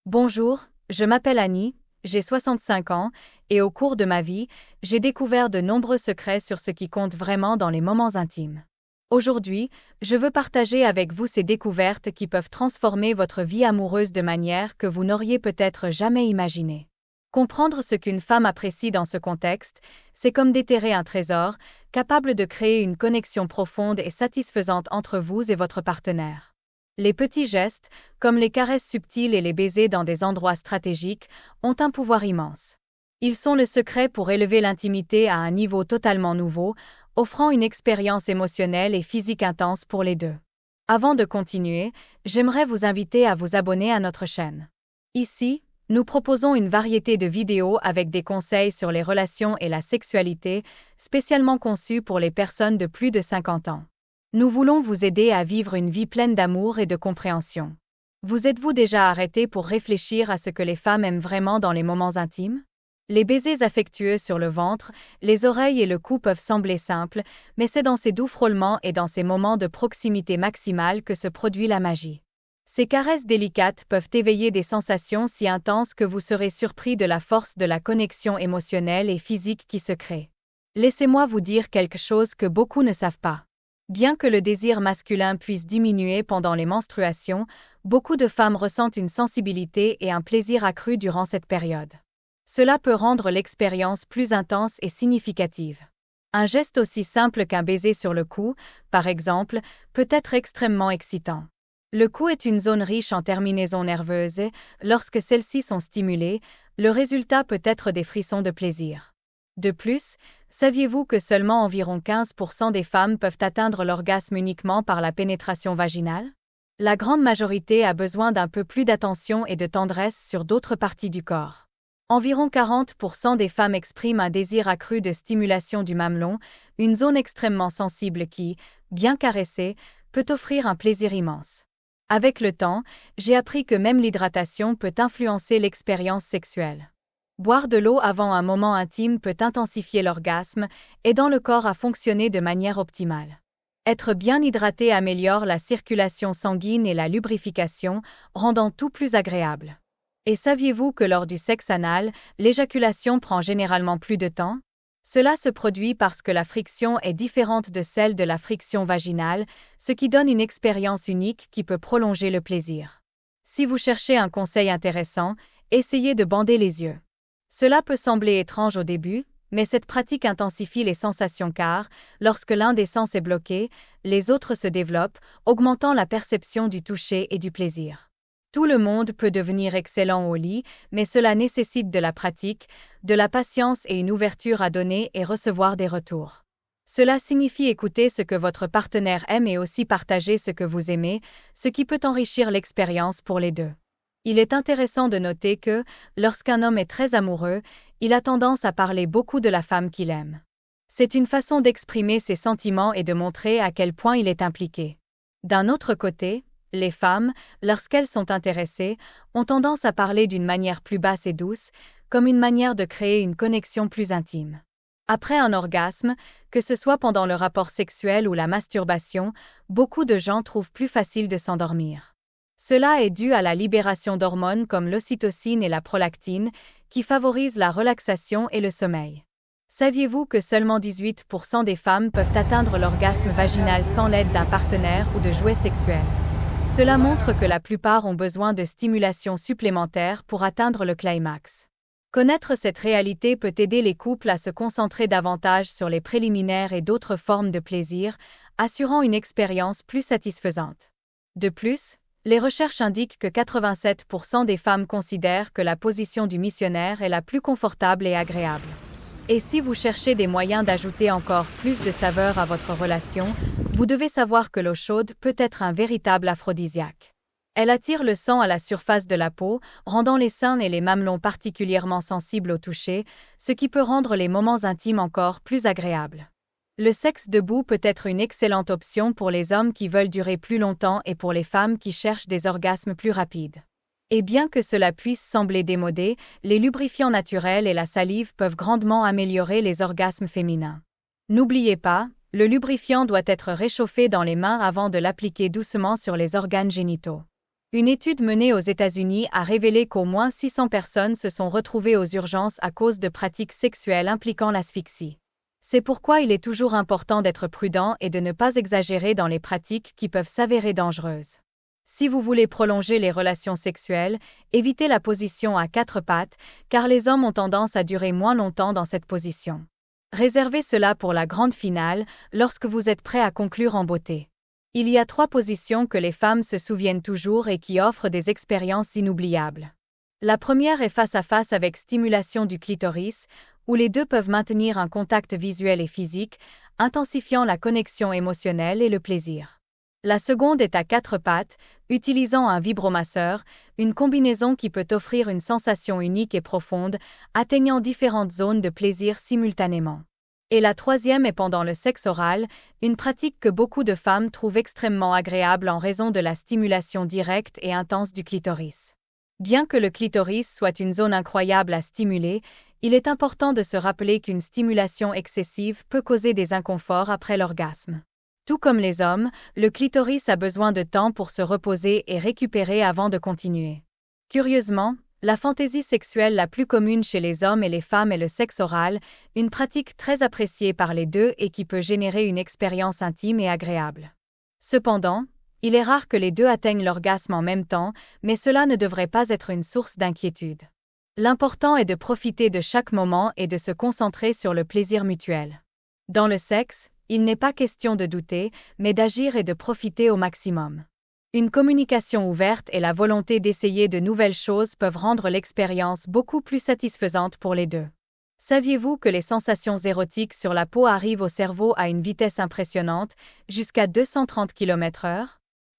Bonjour, je m'appelle Annie, j'ai 65 ans, et au cours de ma vie, j'ai découvert de nombreux secrets sur ce qui compte vraiment dans les moments intimes. Aujourd'hui, je veux partager avec vous ces découvertes qui peuvent transformer votre vie amoureuse de manière que vous n'auriez peut-être jamais imaginée. Comprendre ce qu'une femme apprécie dans ce contexte, c'est comme déterrer un trésor, capable de créer une connexion profonde et satisfaisante entre vous et votre partenaire. Les petits gestes, comme les caresses subtiles et les baisers dans des endroits stratégiques, ont un pouvoir immense. Ils sont le secret pour élever l'intimité à un niveau totalement nouveau, offrant une expérience émotionnelle et physique intense pour les deux. Avant de continuer, j'aimerais vous inviter à vous abonner à notre chaîne. Ici, nous proposons une variété de vidéos avec des conseils sur les relations et la sexualité, spécialement conçus pour les personnes de plus de 50 ans. Nous voulons vous aider à vivre une vie pleine d'amour et de compréhension. Vous êtes-vous déjà arrêté pour réfléchir à ce que les femmes aiment vraiment dans les moments intimes? Les baisers affectueux sur le ventre, les oreilles et le cou peuvent sembler simples, mais c'est dans ces doux frôlements et dans ces moments de proximité maximale que se produit la magie. Ces caresses délicates peuvent éveiller des sensations si intenses que vous serez surpris de la force de la connexion émotionnelle et physique qui se crée. Laissez-moi vous dire quelque chose que beaucoup ne savent pas. Bien que le désir masculin puisse diminuer pendant les menstruations, beaucoup de femmes ressentent une sensibilité et un plaisir accru durant cette période. Cela peut rendre l'expérience plus intense et significative. Un geste aussi simple qu'un baiser sur le cou, par exemple, peut être extrêmement excitant. Le cou est une zone riche en terminaisons nerveuses et, lorsque celles-ci sont stimulées, le résultat peut être des frissons de plaisir. De plus, saviez-vous que seulement environ 15% des femmes peuvent atteindre l'orgasme uniquement par la pénétration vaginale? La grande majorité a besoin d'un peu plus d'attention et de tendresse sur d'autres parties du corps. Environ 40% des femmes expriment un désir accru de stimulation du mamelon, une zone extrêmement sensible qui, bien caressée, peut offrir un plaisir immense. Avec le temps, j'ai appris que même l'hydratation peut influencer l'expérience sexuelle. Boire de l'eau avant un moment intime peut intensifier l'orgasme, aidant le corps à fonctionner de manière optimale. Être bien hydraté améliore la circulation sanguine et la lubrification, rendant tout plus agréable. Et saviez-vous que lors du sexe anal, l'éjaculation prend généralement plus de temps? Cela se produit parce que la friction est différente de celle de la friction vaginale, ce qui donne une expérience unique qui peut prolonger le plaisir. Si vous cherchez un conseil intéressant, essayez de bander les yeux. Cela peut sembler étrange au début, mais cette pratique intensifie les sensations car, lorsque l'un des sens est bloqué, les autres se développent, augmentant la perception du toucher et du plaisir. Tout le monde peut devenir excellent au lit, mais cela nécessite de la pratique, de la patience et une ouverture à donner et recevoir des retours. Cela signifie écouter ce que votre partenaire aime et aussi partager ce que vous aimez, ce qui peut enrichir l'expérience pour les deux. Il est intéressant de noter que, lorsqu'un homme est très amoureux, il a tendance à parler beaucoup de la femme qu'il aime. C'est une façon d'exprimer ses sentiments et de montrer à quel point il est impliqué. D'un autre côté, les femmes, lorsqu'elles sont intéressées, ont tendance à parler d'une manière plus basse et douce, comme une manière de créer une connexion plus intime. Après un orgasme, que ce soit pendant le rapport sexuel ou la masturbation, beaucoup de gens trouvent plus facile de s'endormir. Cela est dû à la libération d'hormones comme l'ocytocine et la prolactine, qui favorisent la relaxation et le sommeil. Saviez-vous que seulement 18% des femmes peuvent atteindre l'orgasme vaginal sans l'aide d'un partenaire ou de jouets sexuels? Cela montre que la plupart ont besoin de stimulation supplémentaire pour atteindre le climax. Connaître cette réalité peut aider les couples à se concentrer davantage sur les préliminaires et d'autres formes de plaisir, assurant une expérience plus satisfaisante. De plus, les recherches indiquent que 87% des femmes considèrent que la position du missionnaire est la plus confortable et agréable. Et si vous cherchez des moyens d'ajouter encore plus de saveur à votre relation, vous devez savoir que l'eau chaude peut être un véritable aphrodisiaque. Elle attire le sang à la surface de la peau, rendant les seins et les mamelons particulièrement sensibles au toucher, ce qui peut rendre les moments intimes encore plus agréables. Le sexe debout peut être une excellente option pour les hommes qui veulent durer plus longtemps et pour les femmes qui cherchent des orgasmes plus rapides. Et bien que cela puisse sembler démodé, les lubrifiants naturels et la salive peuvent grandement améliorer les orgasmes féminins. N'oubliez pas, le lubrifiant doit être réchauffé dans les mains avant de l'appliquer doucement sur les organes génitaux. Une étude menée aux États-Unis a révélé qu'au moins 600 personnes se sont retrouvées aux urgences à cause de pratiques sexuelles impliquant l'asphyxie. C'est pourquoi il est toujours important d'être prudent et de ne pas exagérer dans les pratiques qui peuvent s'avérer dangereuses. Si vous voulez prolonger les relations sexuelles, évitez la position à quatre pattes, car les hommes ont tendance à durer moins longtemps dans cette position. Réservez cela pour la grande finale, lorsque vous êtes prêt à conclure en beauté. Il y a 3 positions que les femmes se souviennent toujours et qui offrent des expériences inoubliables. La première est face à face avec stimulation du clitoris, où les deux peuvent maintenir un contact visuel et physique, intensifiant la connexion émotionnelle et le plaisir. La seconde est à 4 pattes, utilisant un vibromasseur, une combinaison qui peut offrir une sensation unique et profonde, atteignant différentes zones de plaisir simultanément. Et la troisième est pendant le sexe oral, une pratique que beaucoup de femmes trouvent extrêmement agréable en raison de la stimulation directe et intense du clitoris. Bien que le clitoris soit une zone incroyable à stimuler, il est important de se rappeler qu'une stimulation excessive peut causer des inconforts après l'orgasme. Tout comme les hommes, le clitoris a besoin de temps pour se reposer et récupérer avant de continuer. Curieusement, la fantaisie sexuelle la plus commune chez les hommes et les femmes est le sexe oral, une pratique très appréciée par les deux et qui peut générer une expérience intime et agréable. Cependant, il est rare que les deux atteignent l'orgasme en même temps, mais cela ne devrait pas être une source d'inquiétude. L'important est de profiter de chaque moment et de se concentrer sur le plaisir mutuel. Dans le sexe, il n'est pas question de douter, mais d'agir et de profiter au maximum. Une communication ouverte et la volonté d'essayer de nouvelles choses peuvent rendre l'expérience beaucoup plus satisfaisante pour les deux. Saviez-vous que les sensations érotiques sur la peau arrivent au cerveau à une vitesse impressionnante, jusqu'à 230 km/h?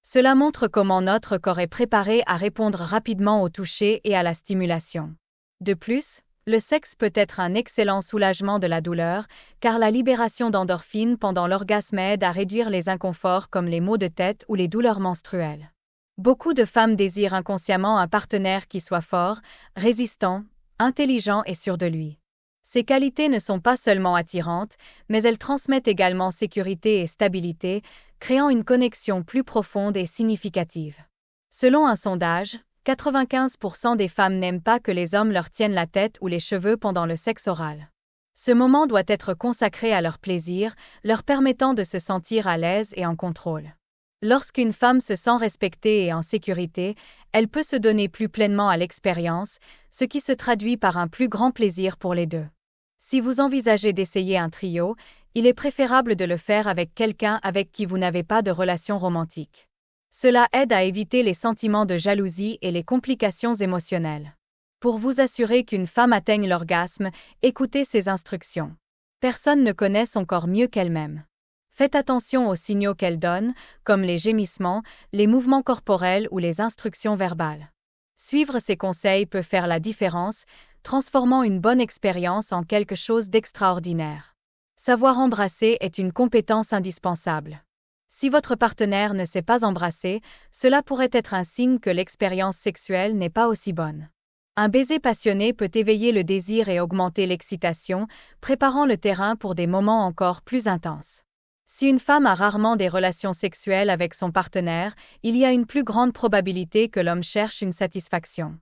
Cela montre comment notre corps est préparé à répondre rapidement au toucher et à la stimulation. De plus, le sexe peut être un excellent soulagement de la douleur, car la libération d'endorphines pendant l'orgasme aide à réduire les inconforts comme les maux de tête ou les douleurs menstruelles. Beaucoup de femmes désirent inconsciemment un partenaire qui soit fort, résistant, intelligent et sûr de lui. Ces qualités ne sont pas seulement attirantes, mais elles transmettent également sécurité et stabilité, créant une connexion plus profonde et significative. Selon un sondage, 95% des femmes n'aiment pas que les hommes leur tiennent la tête ou les cheveux pendant le sexe oral. Ce moment doit être consacré à leur plaisir, leur permettant de se sentir à l'aise et en contrôle. Lorsqu'une femme se sent respectée et en sécurité, elle peut se donner plus pleinement à l'expérience, ce qui se traduit par un plus grand plaisir pour les deux. Si vous envisagez d'essayer un trio, il est préférable de le faire avec quelqu'un avec qui vous n'avez pas de relation romantique. Cela aide à éviter les sentiments de jalousie et les complications émotionnelles. Pour vous assurer qu'une femme atteigne l'orgasme, écoutez ces instructions. Personne ne connaît son corps mieux qu'elle-même. Faites attention aux signaux qu'elle donne, comme les gémissements, les mouvements corporels ou les instructions verbales. Suivre ces conseils peut faire la différence, transformant une bonne expérience en quelque chose d'extraordinaire. Savoir embrasser est une compétence indispensable. Si votre partenaire ne sait pas embrasser, cela pourrait être un signe que l'expérience sexuelle n'est pas aussi bonne. Un baiser passionné peut éveiller le désir et augmenter l'excitation, préparant le terrain pour des moments encore plus intenses. Si une femme a rarement des relations sexuelles avec son partenaire, il y a une plus grande probabilité que l'homme cherche une satisfaction.